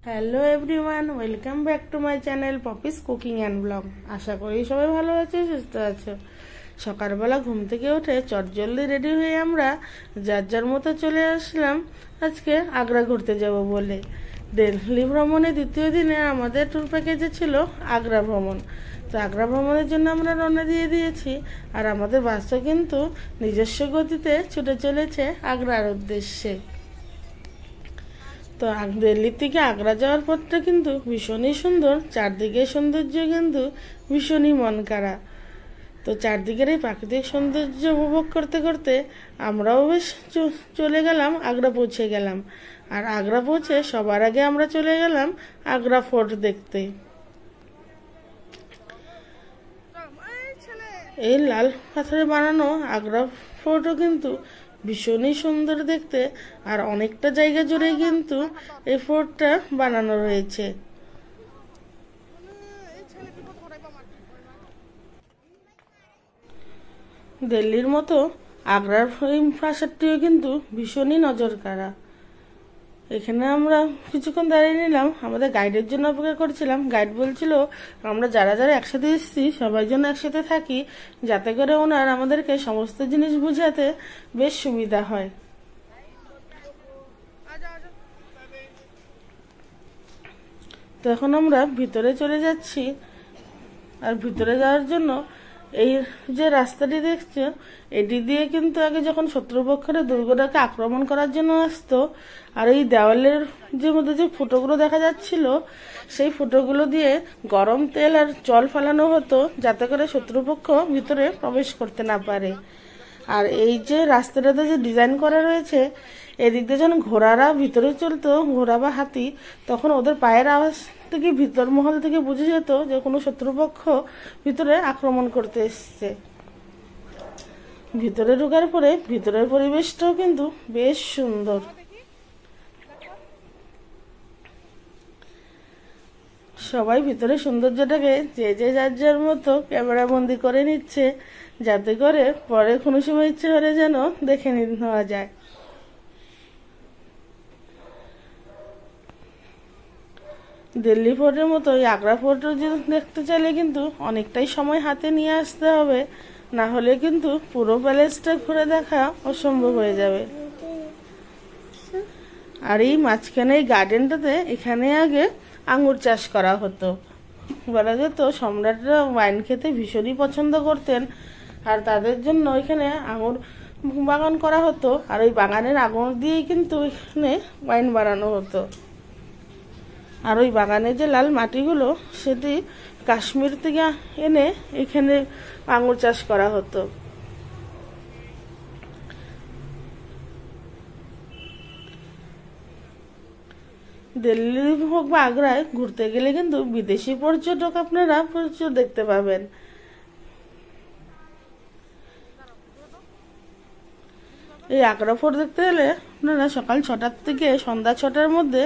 Hello everyone, welcome back to my channel Poppy's cooking and blog. আশা করি সবাই ভালো আছে, সুস্থ আছে। সকালবেলা ঘুম থেকে উঠে চটজলদি রেডি হয়ে আমরা যার যার মতো চলে আসলাম আজকে আগ্রা ঘুরতে যাব বলে। দিল্লি ভ্রমণে দ্বিতীয় দিনে আমাদের ট্যুর প্যাকেজে ছিল আগ্রা ভ্রমণ। তো আগ্রা ভ্রমণের জন্য আমরা রওনা দিয়ে দিয়েছি, আর আমাদের বাসও কিন্তু নিজস্ব গতিতে ছুটে চলেছে আগ্রার উদ্দেশ্যে। তো দিল্লি থেকে আগ্রা যাওয়ার পথটা কিন্তু ভীষণই সুন্দর, চারদিকে সৌন্দর্য কিন্তু ভীষণই মন কাড়া। তো চারদিকের এই প্রাকৃতিক সৌন্দর্য উপভোগ করতে করতে আমরাও বেশ চলে গেলাম, আগ্রা পৌঁছে গেলাম। আর আগ্রা পৌঁছে সবার আগে আমরা চলে গেলাম আগ্রা ফোর্ট দেখতে। এই লাল পাথরে বানানো আগ্রা ফোর্টও কিন্তু ভীষণই সুন্দর দেখতে, আর অনেকটা জায়গা জুড়ে কিন্তু এই ফোর্টটা বানানো রয়েছে। দিল্লির মতো আগ্রার এই প্রাসাদটিও কিন্তু ভীষণই নজর কাড়া। এখানে আমরা কিছুক্ষণ দাঁড়িয়ে নিলাম, আমাদের গাইডের জন্য অপেক্ষা করছিলাম। গাইড বলছিল আমরা যারা যারা একসাথে এসেছি সবাই জন্য একসাথে থাকি, যাতে করে ওনার আমাদেরকে সমস্ত জিনিস বুঝাতে বেশ সুবিধা হয়। তো এখন আমরা ভিতরে চলে যাচ্ছি, আর ভিতরে যাওয়ার জন্য এই যে রাস্তাটি দেখছো, এটি দিয়ে কিন্তু আগে যখন শত্রুপক্ষের দুর্গটাকে আক্রমণ করার জন্য আসতো, আর এই দেওয়ালের যে মধ্যে যে ফুটোগুলো দেখা যাচ্ছিল, সেই ফুটোগুলো দিয়ে গরম তেল আর জল ফেলানো হতো, যাতে করে শত্রুপক্ষ ভিতরে প্রবেশ করতে না পারে। আর এই যে রাস্তাটাতে যে ডিজাইন করা রয়েছে, এদিক দিয়ে যখন ঘোড়ারা ভিতরে চলতো, ঘোড়া বা হাতি, তখন ওদের পায়ের আওয়াজ থেকে ভিতর মহল থেকে বুঝে যেত যে কোনো শত্রুপক্ষ ভিতরে আক্রমণ করতে এসছে। ভিতরে ঢোকার পরে ভিতরের পরিবেশটাও কিন্তু বেশ সুন্দর। সবাই ভিতরে সৌন্দর্যটাকে যে যে যার যার মতো ক্যামেরা বন্দি করে নিচ্ছে, যাতে করে পরে কোনো সময় ইচ্ছে হলে যেন দেখে নেওয়া যায়। দিল্লি ফোর্টের মতো আগ্রা ফোর্টও দেখতে চাইলে কিন্তু অনেকটাই সময় হাতে নিয়ে আসতে হবে, না হলে কিন্তু পুরো প্যালেসটা ঘুরে দেখা অসম্ভব হয়ে যাবে। আর এই মাঝখানে এই গার্ডেনটাতে এখানে আগে আঙ্গুর চাষ করা হতো। বলা যেত সম্রাটরা ওয়াইন খেতে ভীষণই পছন্দ করতেন, আর তাদের জন্য এখানে আঙুর বাগান করা হতো, আর ওই বাগানের আঙুর দিয়েই কিন্তু এখানে ওয়াইন বানানো হতো। আর ওই বাগানের যে লাল মাটিগুলো, সেটি কাশ্মীর থেকে এনে এখানে আঙুর চাষ করা হতো। দিল্লি হোক বা আগ্রায় ঘুরতে গেলে কিন্তু বিদেশি পর্যটক আপনারা প্রচুর দেখতে পাবেন। এই আগ্রা ফোর্ট দেখতে হলে আপনারা সকাল 6টার থেকে সন্ধ্যা 6টার মধ্যে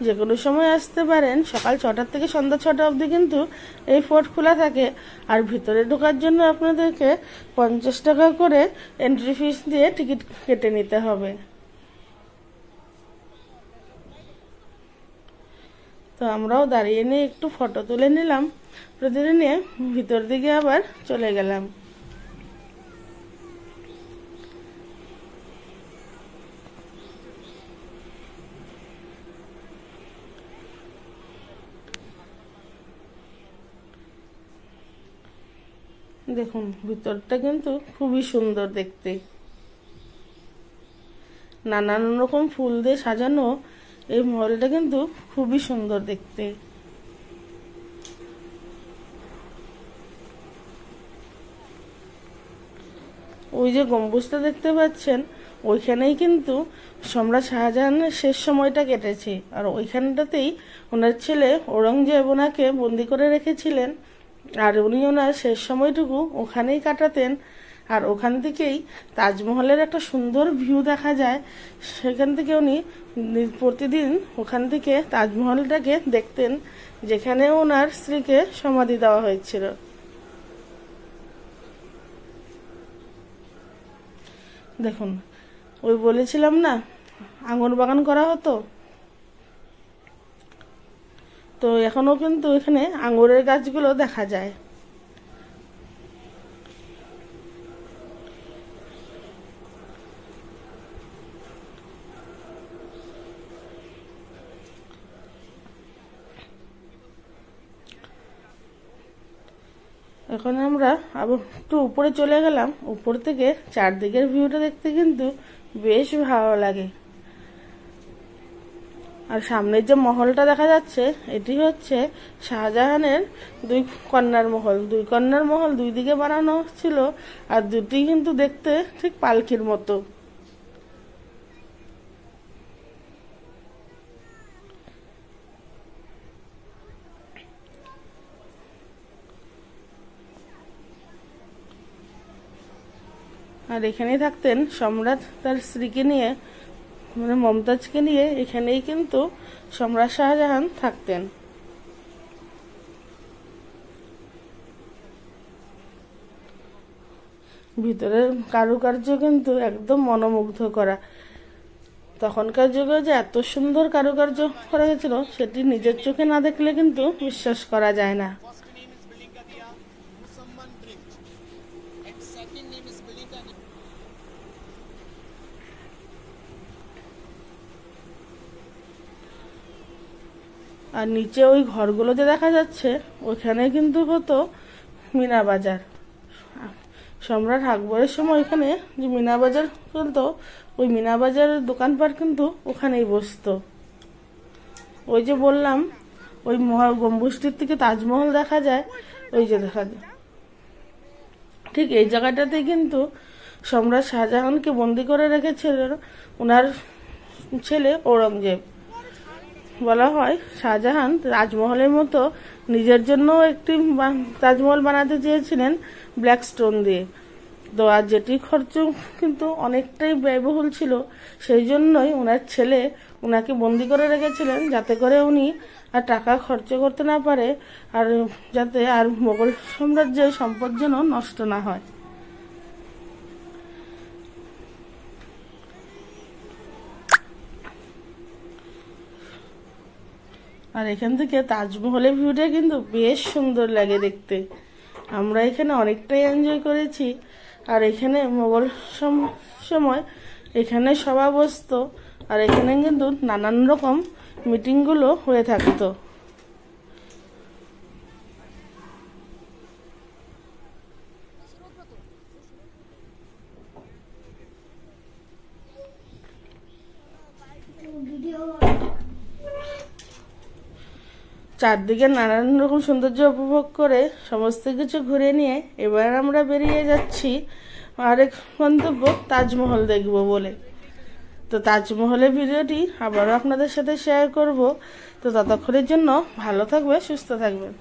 যে কোনো সময় আসতে পারেন। সকাল 6টার থেকে সন্ধ্যা 6টা অবধি কিন্তু এই ফোর্ট খোলা থাকে, আর ভিতরে ঢোকার জন্য আপনাদেরকে 50 টাকা করে এন্ট্রি ফিস দিয়ে টিকিট কেটে নিতে হবে। তো আমরাও দাঁড়িয়ে নিয়ে একটু ফটো তুলে নিলাম, প্রতিদিন নিয়ে ভিতর দিকে আবার চলে গেলাম। দেখুন ভিতরটা কিন্তু খুবই সুন্দর দেখতে, নানান রকম ফুল দিয়ে সাজানো এই মহলটা কিন্তু খুবই সুন্দর দেখতে। ওই যে গম্বুজটা দেখতে পাচ্ছেন, ওইখানেই কিন্তু সম্রাট শাহজাহানের শেষ সময়টা কেটেছে, আর ওইখানটাতেই ওনার ছেলে ঔরঙ্গজেব ওনাকে বন্দি করে রেখেছিলেন, আর উনি ওনার শেষ সময়টুকু ওখানেই কাটাতেন। আর ওখান থেকেই তাজমহলের একটা সুন্দর ভিউ দেখা যায়, সেখান থেকে উনি প্রতিদিন ওখান থেকে তাজমহলটাকে দেখতেন, যেখানে ওনার স্ত্রীকে সমাধি দেওয়া হয়েছিল। দেখুন ওই বলেছিলাম না আঙুর বাগান করা হতো, তো এখনো কিন্তু এখানে আঙুরের গাছগুলো দেখা যায়। এখন আমরা আবার একটু উপরে চলে গেলাম। উপর থেকে চারদিকের ভিউটা দেখতে কিন্তু বেশ ভালো লাগে। আর সামনের যে মহলটা দেখা যাচ্ছে এটি হচ্ছে শাহজাহানের দুই কন্যার মহল। দুই কন্যার মহল দুই দিকে বানানো ছিল, আর দুটি কিন্তু দেখতে ঠিক পালকির মতো। আর এখানেই থাকতেন সম্রাট তার স্ত্রীকে নিয়ে, মানে মমতাজকে নিয়ে এখানেই কিন্তু সম্রাট শাহজাহান থাকতেন। ভিতরের কারুকার্য কিন্তু একদম মনোমুগ্ধ করা। তখনকার যুগে যে এত সুন্দর কারুকার্য করা হয়েছিল সেটি নিজের চোখে না দেখলে কিন্তু বিশ্বাস করা যায় না। আর নিচে ওই ঘরগুলো যে দেখা যাচ্ছে ওখানে কিন্তু হতো মিনা বাজার। সম্রাট আকবরের সময় এখানে যে মিনা বাজার চলতো, ওই মিনা বাজারের দোকানপাট কিন্তু ওখানেই বসতো। ওই যে বললাম ওই গম্বুজটির থেকে তাজমহল দেখা যায়, ওই যে দেখা যায় ঠিক এই জায়গাটাতে কিন্তু সম্রাট শাহজাহানকে বন্দি করে রেখেছিলেন ওনার ছেলে ঔরঙ্গজেব। বলা হয় শাহজাহান তাজমহলের মতো নিজের জন্য একটি তাজমহল বানাতে চেয়েছিলেন ব্ল্যাক স্টোন দিয়ে। তো আর যেটি খরচ কিন্তু অনেকটাই ব্যয়বহুল ছিল, সেই জন্যই ওনার ছেলে ওনাকে বন্দি করে রেখেছিলেন, যাতে করে উনি আর টাকা খরচ করতে না পারে, আর যাতে আর মোগল সাম্রাজ্যের সম্পদ যেন নষ্ট না হয়। আর এখান থেকে তাজমহলের ভিউটা কিন্তু বেশ সুন্দর লাগে দেখতে। আমরা এখানে অনেকটাই এনজয় করেছি। আর এখানে মোগল সময় এখানে সভা বসতো, আর এখানে কিন্তু নানান রকম মিটিংগুলো হয়ে থাকতো। চারদিকে নানান রকম সৌন্দর্য উপভোগ করে সমস্ত কিছু ঘুরে নিয়ে এবার আমরা বেরিয়ে যাচ্ছি আরেক গন্তব্য তাজমহল দেখব বলে। তো তাজমহলের ভিডিওটি আবারও আপনাদের সাথে শেয়ার করব। তো ততক্ষণের জন্য ভালো থাকবে, সুস্থ থাকবেন।